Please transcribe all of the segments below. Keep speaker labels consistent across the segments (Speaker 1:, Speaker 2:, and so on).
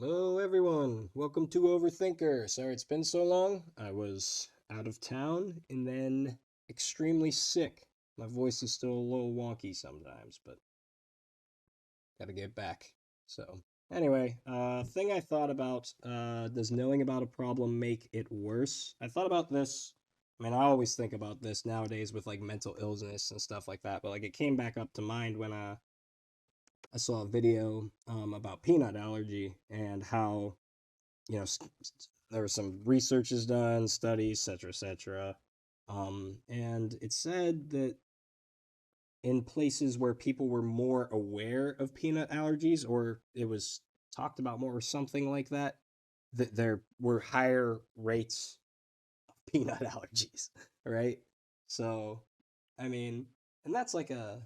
Speaker 1: Hello, everyone. Welcome to Overthinker. Sorry it's been so long. I was out of town and then extremely sick. My voice is still a little wonky sometimes, but gotta get back. So, anyway, thing I thought about, does knowing about a problem make it worse? I thought about this. I mean, I always think about this nowadays with like mental illness and stuff like that, but like it came back up to mind when I saw a video about peanut allergy and how you know, there were some researches done, studies, etc., etc. And it said that in places where people were more aware of peanut allergies, or it was talked about more, or something like that, that there were higher rates of peanut allergies, right? So, I mean, and that's like a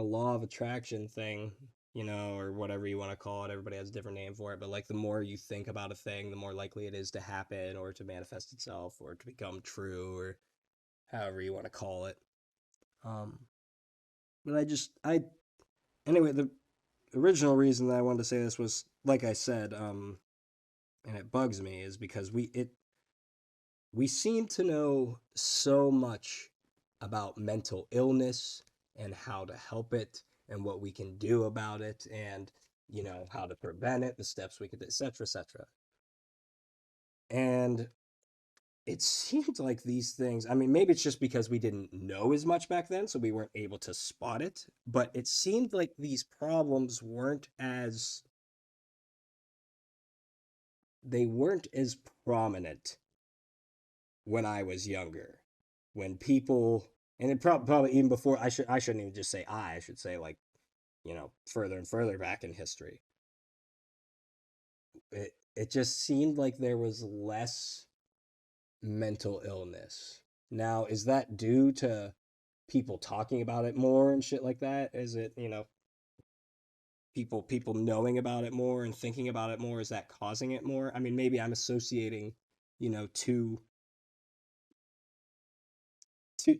Speaker 1: law of attraction thing, or whatever you want to call it. Everybody has a different name for it, but like the more you think about a thing, the more likely it is to happen or to manifest itself or to become true or however you want to call it. Um, but anyway, the original reason that I wanted to say this was, like I said, and it bugs me, is because we seem to know so much about mental illness and how to help it and what we can do about it and how to prevent it, the steps we could, etc., etc. And it seemed like these things, I mean, maybe it's just because we didn't know as much back then, so we weren't able to spot it, but it seemed like these problems weren't as prominent when I was younger, when people, and it probably even before, I shouldn't even just say I should say, like, further and further back in history. It just seemed like there was less mental illness. Now, is that due to people talking about it more and shit like that? Is it, people knowing about it more and thinking about it more? Is that causing it more? I mean, maybe I'm associating, two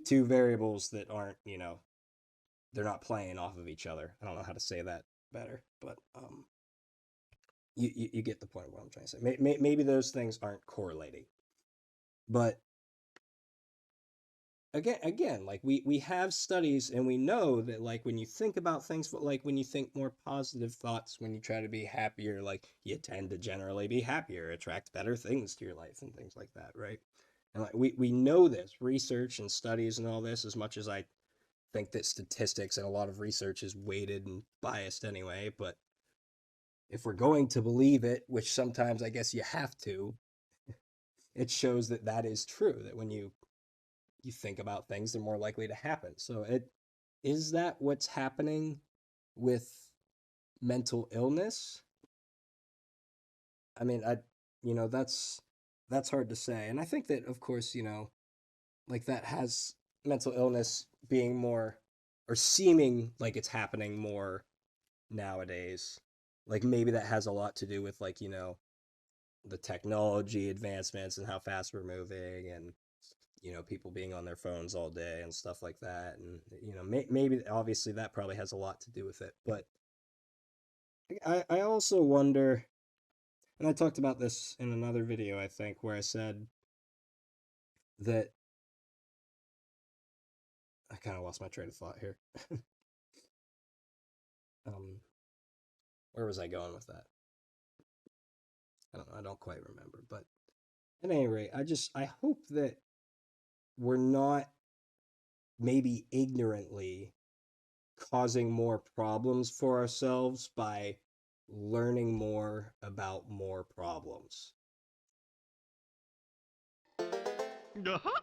Speaker 1: two variables that aren't, they're not playing off of each other. I don't know how to say that better, but you get the point of what I'm trying to say. Maybe those things aren't correlating, but again, like we have studies and we know that like when you think about things, like when you think more positive thoughts, when you try to be happier, like you tend to generally be happier, attract better things to your life and things like that, right? And like we know this research and studies and all this, as much as I think that statistics and a lot of research is weighted and biased anyway, but if we're going to believe it, which sometimes I guess you have to, it shows that that is true, that when you think about things, they're more likely to happen. So it is that what's happening with mental illness? I mean, that's hard to say. And I think that of course, like that has mental illness being more or seeming like it's happening more nowadays. Like maybe that has a lot to do with like, the technology advancements and how fast we're moving and people being on their phones all day and stuff like that. And maybe obviously that probably has a lot to do with it. But I also wonder, and I talked about this in another video, I think, where I said that I kind of lost my train of thought here. um where was I going with that? I don't know, I don't quite remember. But at any rate, I hope that we're not maybe ignorantly causing more problems for ourselves by learning more about more problems.
Speaker 2: Uh-huh.